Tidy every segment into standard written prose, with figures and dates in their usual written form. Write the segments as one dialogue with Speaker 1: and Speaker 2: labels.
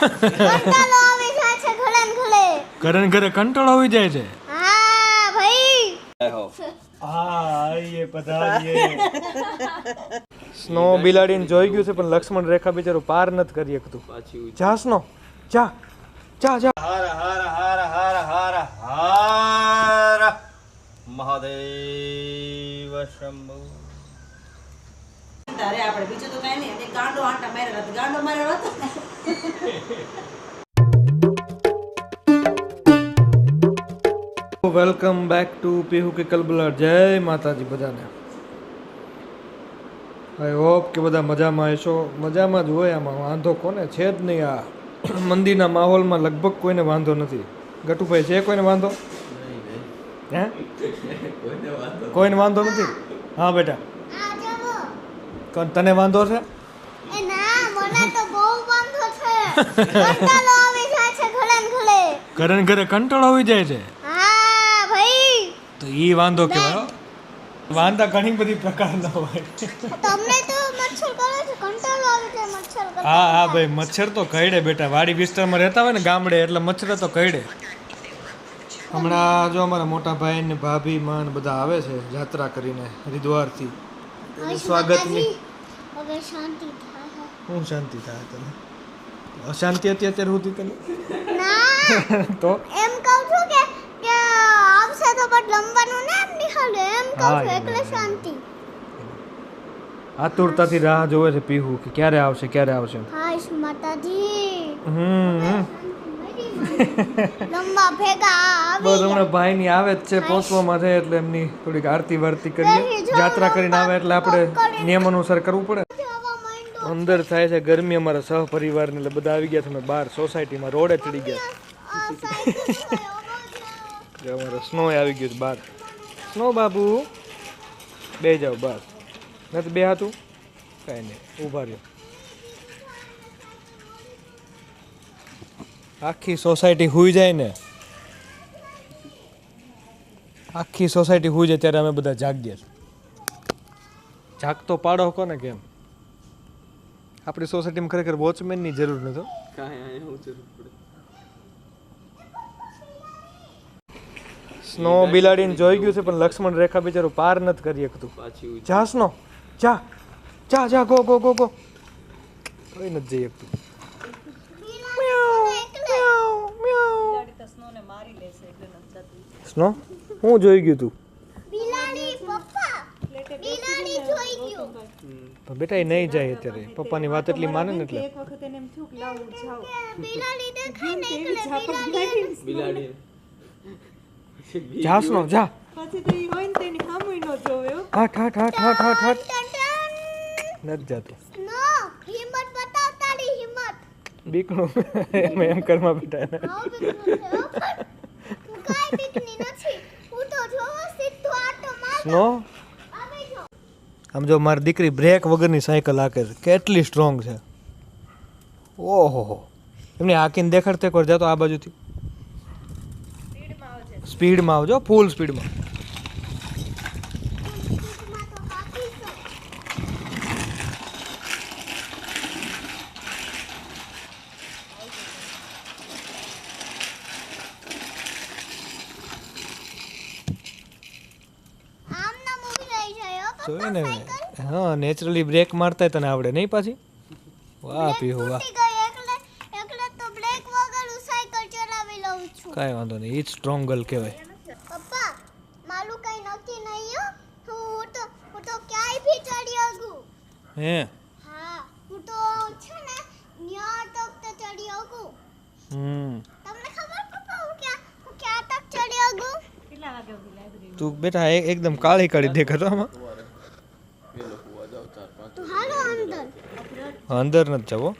Speaker 1: કંટાળો આવી જાય છે ઘરે ને ઘરે.
Speaker 2: ઘરે ને ઘરે કંટાળો આવી જાય છે.
Speaker 1: હા ભાઈ.
Speaker 2: હા આઈએ પધારીએ. સ્નો બિલાડીને જોઈ ગયું છે પણ લક્ષ્મણ રેખા બિચારો પાર નથી કરી શકતું. જા સ્નો જા જા જા.
Speaker 3: હર હર હર હર હર હર મહાદેવ શંભુ.
Speaker 4: તારે આપણે બીજું તો કાંઈ નહીં. ગાંડો આંટા માર્યા હતા. ગાંડો માર્યો હતો.
Speaker 2: વેલકમ બેક ટુ પીહુ કે કલબલા. જય માતાજી બધાને. આઈ હોપ કે બધા મજામાં હશો. મજામાં જ હોય, આમાં વાંધો કોને છે જ નહીં. આ મંદિરના માહોલમાં લગભગ કોઈને વાંધો નથી. ગટુભાઈ છે કોઈને વાંધો? હે કોઈને વાંધો નથી? હા બેટા
Speaker 1: આ જવો.
Speaker 2: તને વાંધો છે?
Speaker 1: એ ના મને તો બહુ વાંધો છે. કંટાળો આવી જાય છે ઘરે ને ઘરે.
Speaker 2: ઘરે ને ઘરે કંટાળો આવી જાય છે.
Speaker 1: હા ભાઈ.
Speaker 2: તો ઈ વાંધો કહેવાય. વાંધા ઘણી બધી પ્રકારના હોય.
Speaker 1: તમને તો મચ્છર કરે છે. કંટાળો આવી જાય મચ્છર કરે.
Speaker 2: હા હા ભાઈ, મચ્છર તો કરડે બેટા. વાડી વિસ્તારમાં રહેતા હોય ને ગામડે, એટલે મચ્છર તો કરડે. હમણાં જો અમારા મોટા ભાઈ ને ભાભી માં ને બધા આવે છે યાત્રા કરીને હરિદ્વારથી. સ્વાગતની
Speaker 1: હવે શાંતિ થાય.
Speaker 2: શું શાંતિ થાય તને? અશાંતિ હતી અત્યારે સુધી તને?
Speaker 1: ના
Speaker 2: તો
Speaker 1: એમ કહું છું કે આવશે તો પણ લંબાનું ને એમ નિહાળે એમ કહું
Speaker 2: હા,
Speaker 1: છું
Speaker 2: એમ.
Speaker 1: એટલે શાંતિ.
Speaker 2: આતુરતાથી રાહ જોવે છે પીહુ કે ક્યારે આવશે ક્યારે આવશે.
Speaker 1: હાય માતાજી.
Speaker 2: હમ
Speaker 1: લંબા ભેગા
Speaker 2: બસ
Speaker 1: આવી
Speaker 2: હમણાં ભાઈ ની આવે જ છે, પહોંચવામાં છે એટલે એમની થોડીક આરતી વારતી કરીએ. યાત્રા કરીને આવે એટલે આપણે નિયમ અનુસાર કરવું પડે.
Speaker 1: જવા માંડો.
Speaker 2: અંદર થાય છે ગરમી અમારા સહપરિવારને, એટલે બધા આવી ગયા છે. અમે બહાર સોસાયટીમાં રોડે ચડી ગયા.
Speaker 1: આ સાયકલ થયો
Speaker 2: જો અમારો સ્નો આવી ગયો છે બહાર. સ્નો બાબુ બે જાઓ બસ. નથી બે હાથું કાંઈ નહીં, ઊભા રહ્યો. આખી સોસાયટી હુઈ જાય ને, આખી સોસાયટી હુઈ જાય ત્યારે અમે બધા જાગીએ છીએ. જાગતો પાડો કોને કેમ? આપણી સોસાયટીમાં ખરેખર વોચમેનની જરૂર નથી. સ્નો બિલાડીને જોઈ ગયું છે પણ લક્ષ્મણ રેખા બિચારો પાર નથી કરી શકતું. જા સ્નો જા જા જા ગો ગો ગો ગો. કોઈ નથી જઈ શકતું.
Speaker 4: સ્નોને મારી લેશે એટલે નથી જતું.
Speaker 2: સ્નો હું જોઈ ગયું તું?
Speaker 1: બિલાડી પપ્પા બિલાડી જોઈ ગયો.
Speaker 2: પણ બેટા એ નહીં જાય અત્યારે. પપ્પાની વાત એટલી માને ને એટલે.
Speaker 4: એક વખત એને એમ થયું કે લાવું જાવ.
Speaker 1: બિલાડી દેખાય ને એટલે બિલાડી
Speaker 2: જા સ્નો જા.
Speaker 4: પછી તો ઈ હોય ને તેની સામુય ન જોવે હો.
Speaker 2: હટ હટ હટ હટ હટ હટ. નથી જતું.
Speaker 1: નો હિંમત બતાવ તારી હિંમત.
Speaker 2: બીકણું એમ કરમાં બેટા એને.
Speaker 1: હાવ બીકનું છે હો પણ હું કાઈ બીકની નથી. હું તો જોવો સીધો આટો માર
Speaker 2: સ્નો
Speaker 1: આવી જો.
Speaker 2: આમ જો મારી દીકરી બ્રેક વગરની સાયકલ હાકે છે. કેટલી સ્ટ્રોંગ છે. ઓહો, એમને હાકીને દેખાડતે એકવાર જતો આ બાજુથી. સ્પીડમાં આવજો, ફૂલ સ્પીડમાં.
Speaker 1: માં તો કાકી છે. આમ ના મૂવી લઈ જાય હો
Speaker 2: જોયું ને? હા, નેચરલી બ્રેક મારતા તને આવડે નહીં પાછી? વાહ પીહુ વાહ.
Speaker 1: તૂટી ગઈ એટલે તો બ્રેક વગર હું સાયકલ ચલાવી લઉં છું.
Speaker 2: કાંઈ વાંધો નહીં, એ જ સ્ટ્રોંગ ગર્લ કહેવાય.
Speaker 1: પપ્પા મારું કઈ નક્કી નહીં હો. હું તો ક્યાંય ભી ચડી શકું.
Speaker 2: હે
Speaker 1: હા હું તો છે ને ન્યા તક તો ચડી શકું. તમને ખબર પપ્પા હું ક્યાં તક ચડી શકું?
Speaker 4: કેટલા વાગે સુધી લાઈબ્રેરી?
Speaker 2: તું બેટા એકદમ કાળી કાળી દેખાતો આમાં.
Speaker 1: તો હાલો અંદર.
Speaker 2: અંદર નથી જવો.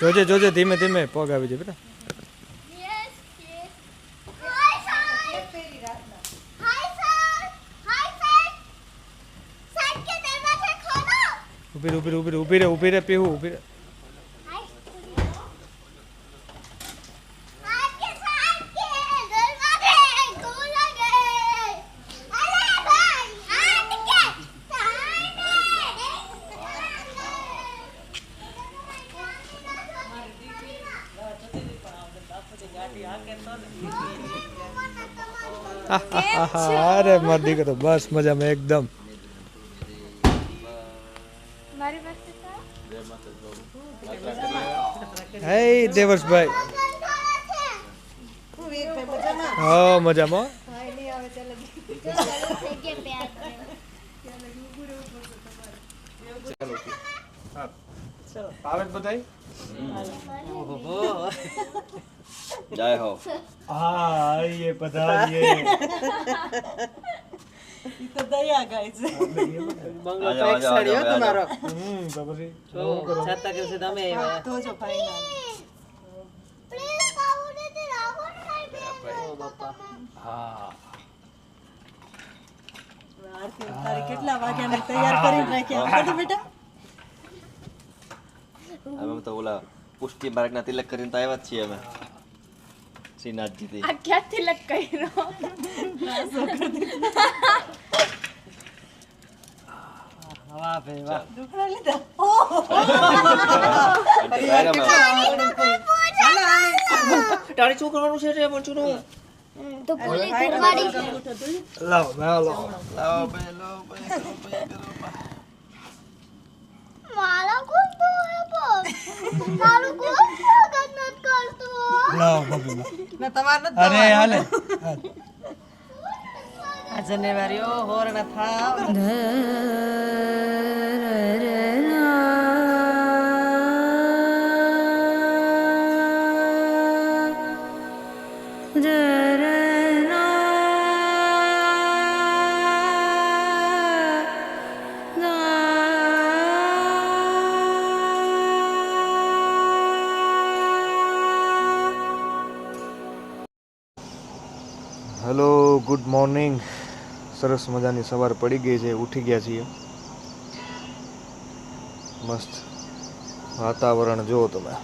Speaker 2: જોજે જોજે, ધીમે ધીમે પગ આવી જાય બેટા.
Speaker 1: Yes yes. Hi sir. Hi sir. Hi sir. Side के दरवाजे खोलो.
Speaker 2: ઊભી રે ઊભી રે ઊભી રે ઊભી રે ઊભી રે પીહુ ઊભી રે.
Speaker 1: आपके साथ के दरवाजे खोलो गए. अरे भाई आज के साइड
Speaker 2: અરે મારો દીકરો બસ મજામાં એકદમ.
Speaker 1: મારી પાસે
Speaker 2: હે દેવર્ષભાઈ. હા મજામાં. આવે બધાય.
Speaker 3: જય હો.
Speaker 2: હા આઈએ પધારીએ.
Speaker 4: ઈ તો દયા ગાય છે બંગલો
Speaker 3: આજો, આજો,
Speaker 4: પેક
Speaker 3: આજો,
Speaker 4: તમારો
Speaker 2: તો પછી
Speaker 4: જો છાતા કે તમે આવ્યા તો જો ફાઈનલ
Speaker 1: પ્લીઝ કાઉને તે રાખો ને બે
Speaker 4: ઓ બાપા
Speaker 3: હા
Speaker 4: આરતી તારે કેટલા વાગ્યાને તૈયાર કરી નાખ્યા બધું બેટા
Speaker 3: અમે તો ઓલા પુષ્ટિ માર્ગના તિલક કરીને તો આવ્યા જ છીએ અમે શ્રીનાથજીથી.
Speaker 1: આ ક્યાં તિલક કર્યો
Speaker 4: વાહ ભાઈ વાહ દુખરા લીધા તારે શું કરવાનું છે રે મંચુનું
Speaker 1: તો પૂરી ઘરવાળી
Speaker 2: લાવો લાવો
Speaker 3: લાવો ભાઈ, લાવો ભાઈ, કરો ભાઈ, કરો ભાઈ.
Speaker 1: મારા કોણ તો હે બસ મારું કોણ સ્વાગત નત કરતો
Speaker 2: લાવો બાબુ.
Speaker 4: ના તમાર ન
Speaker 2: અરે હાલે
Speaker 4: આ જનેવારીઓ હોરના થાવ
Speaker 2: હેલો ગુડ મોર્નિંગ. સરસ મજાની સવાર પડી ગઈ છે, ઉઠી ગયા છીએ. મસ્ત વાતાવરણ જુઓ તમે.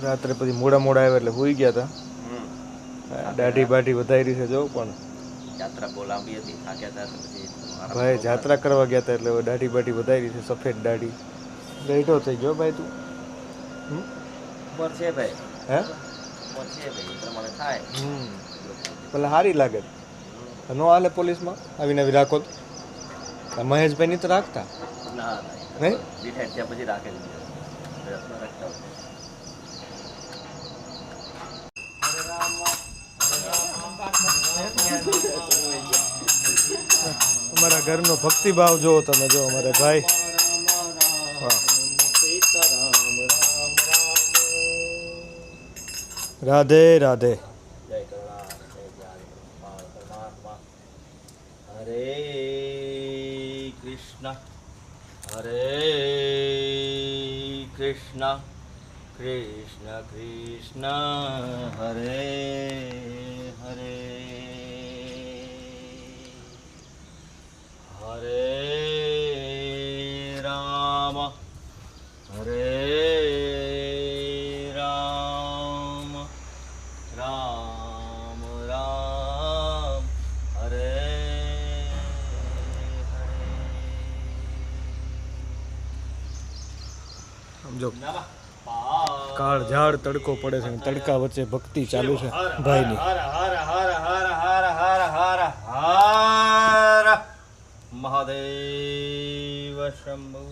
Speaker 2: રાત્રે પછી મોડા મોડા આવ્યા એટલે સુઈ ગયા હતા. દાઢી બાઢી વધારી છે જો, પણ
Speaker 3: યાત્રા બહુ લાંબી હતી, થાક્યા હતા એટલે પછી આરામ
Speaker 2: ભાઈ
Speaker 3: કરવો
Speaker 2: જાત્રા કરવા ગયા હતા એટલે હવે દાઢી બાઢી વધારી છે, સફેદ દાઢી. લેટો થઈ ગયો ભાઈ તું.
Speaker 3: પડે. ઉંમર છે ભાઈ,
Speaker 2: હે
Speaker 3: ઉંમર છે ભાઈ, એ પ્રમાણે થાય.
Speaker 2: પેલા સારી લાગે. નો હાલે પોલીસમાં આવીને આવી રાખો તો. આ મહેશભાઈ ની તો રાખતા
Speaker 3: ના
Speaker 2: હે?
Speaker 3: રિટાયર થયા પછી રાખે છે પ્રયત્ન રાખતા હોય.
Speaker 2: અમારા ઘરનો ભક્તિભાવ જુઓ તમે, જો અમારે ભાઈ. વાહ. રાધે રાધે.
Speaker 3: જય કરુણા, જય જ્ઞાન, પરમાત્મા. હરે કૃષ્ણ કૃષ્ણ કૃષ્ણ હરે હરે હરે રામ રામ રામ હરે
Speaker 2: સમજો
Speaker 3: નમઃ
Speaker 2: કાળ ઝાડ તડકો પડે છે અને તડકા વચ્ચે ભક્તિ ચાલુ છે ભાઈની.
Speaker 3: હર હર હર હર હર હર હર હર મહાદેવ શંભુ.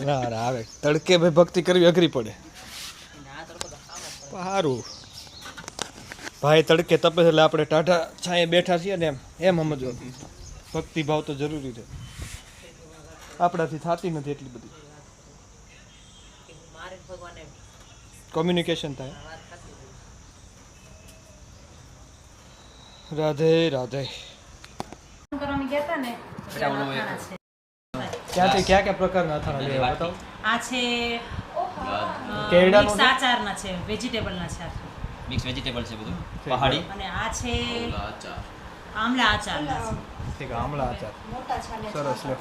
Speaker 2: ના ના આવે તડકે ભાઈ ભક્તિ કરવી અઘરી પડે. સારું ભાઈ તડકે તપે છે એટલે આપણે ટાઢા છાંયે બેઠા છીએ ને એમ સમજો. ભક્તિ ભાવ તો જરૂરી છે, આપણાથી થતી નથી એટલી બધી.
Speaker 4: મારે ભગવાને
Speaker 2: કોમ્યુનિકેશન થાય. રાધે રાધે.
Speaker 4: કરવાની ગયા હતા ને
Speaker 2: ક્યાંથી ક્યાં ક્યાં પ્રકારના અથાણા લેવા બતાવો.
Speaker 4: આ છે
Speaker 2: કેળાનું
Speaker 4: મિક્સ આચારના છે, વેજીટેબલના છે
Speaker 3: મિક્સ વેજીટેબલ છે બધું પહાડી.
Speaker 4: અને આ છે આમલા આચારના છે.
Speaker 2: ઠીક આમળા આચાર સરસ લે.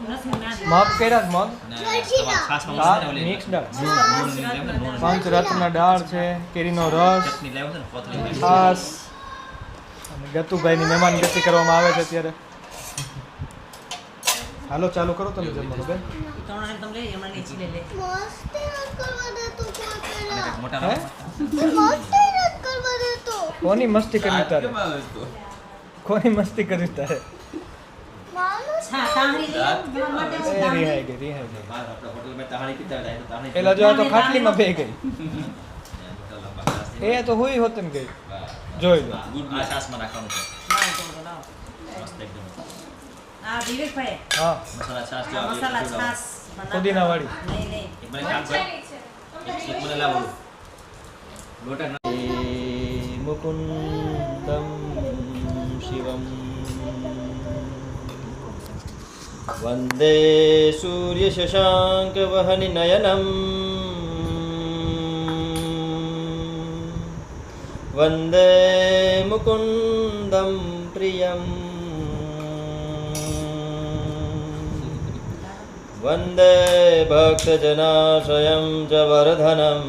Speaker 4: નથી ના
Speaker 2: મગ કેળા મગ
Speaker 3: ખાસ
Speaker 2: મિક્સ દાળ, પંચરત્ન દાળ છે, કેરીનો રસ, છાસ, અને ગતુભાઈની મહેમાનગતિ કરવામાં આવે છે અત્યારે. હાલો ચાલુ કરો તમે જમવાનું બેન.
Speaker 4: ત્રણ તમે લઈ હમણાં નીચે લે
Speaker 1: મસ્તી નથી કરવા દેતો કોઈ પેલા.
Speaker 3: મોટા
Speaker 2: હે
Speaker 1: મસ્તી નથી કરવા દેતો.
Speaker 2: કોની મસ્તી કરી તારે? કોની મસ્તી કરી તારે?
Speaker 1: માનું
Speaker 4: હા તાહરી લઈ આવો માટે
Speaker 2: એ
Speaker 4: તાહરી
Speaker 2: રિહાઈ ગઈ રિહાઈ ગઈ.
Speaker 3: આપણા હોટલમાં તહાણી પીતા હતા, તો તહાણી
Speaker 2: પેલા જો આ તો ખાટલીમાં બે ગઈ. એ તો હુઈ હોત ને ગઈ. જોઈ લો.
Speaker 3: આ છાશમાં નાખવાનું છે. મસ્ત એકદમ.
Speaker 4: આ વિવેકભાઈ
Speaker 2: હા
Speaker 3: મસાલા છાશ જો
Speaker 4: આ
Speaker 3: આવી
Speaker 4: મસાલા
Speaker 3: છે.
Speaker 4: છાશ
Speaker 2: પુદીના વાળી.
Speaker 4: નહીં નહીં
Speaker 3: એક મને કામ કર. એક મને લાવો. લોટા ના. મુકુંદમ શિવમ વંદે સૂર્ય શશાંક વહનિ નયનમ વંદે મુકુંદમ પ્રિયમ વંદે ભક્તજનાશ્રયં ચ વર્ધનમ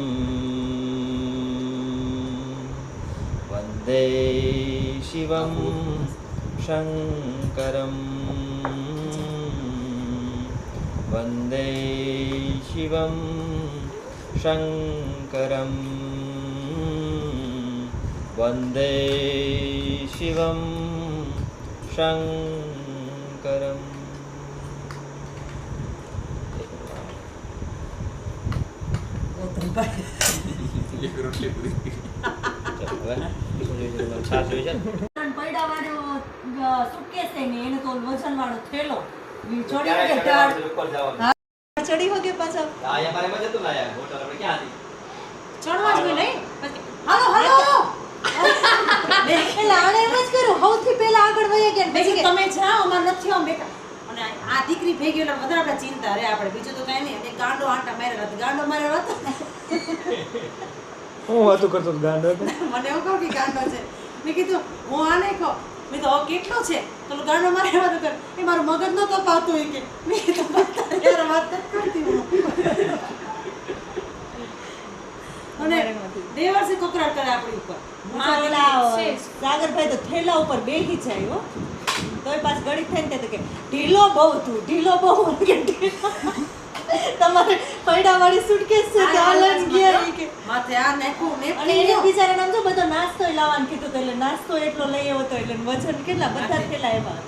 Speaker 3: વંદે શિવં શંકરમ વંદે શિવં શંકરમ વંદે શિવં શંકરમ.
Speaker 4: પૈડાવાળો સુટકેસ છે ને એને તો વજનવાળો થેલો ઈ ચડી ગયો ટાળ ચડી હો કે પાછો ચડવા જ નહીં હાલો હાલો એટલે આને એમ જ કર્યું સૌથી પહેલા આગળ વહી ગયા પછી તમે જાઓ અમાર નથી આમ બેટા અને આ દીકરી ભેગી એટલે વધારે આપણે ચિંતા રે આપણે બીજું તો કઈ નહીં એક ગાંડો આંટા માર્યા હતો ગાંડો માર્યો હતો
Speaker 2: હું વાતું કરતો હતો ગાંડો હતો.
Speaker 4: મને એવું કહું કે ગાંડો છે મેં કીધું હું આને કહું મેં તો કેટલો છે તો ગાંડો માર્યા વાતો કર એ મારું મગજ નતો પાતું હોય કે મેં કીધું યાર વાત નથી કરતી હું અને દેવરસે કોકરાટ કરે આપણી ઉપર સાગરભાઈ તો થેલા ઉપર બેહી જાય હો તોય પાછ ગળી થઈને કે ઢીલો બહુ તું ઢીલો બહુ કે તમારે પૈડાવાળી સુટકેસ છે કે આલન ગયા કે માથે આ નાખું ને અને એને બિચારા નામ જો બધો નાસ્તો લાવવાનું કીધું તો એટલે નાસ્તો એટલો લઈ આવ્યો તો એટલે વજન કેટલા બધા થેલા એવા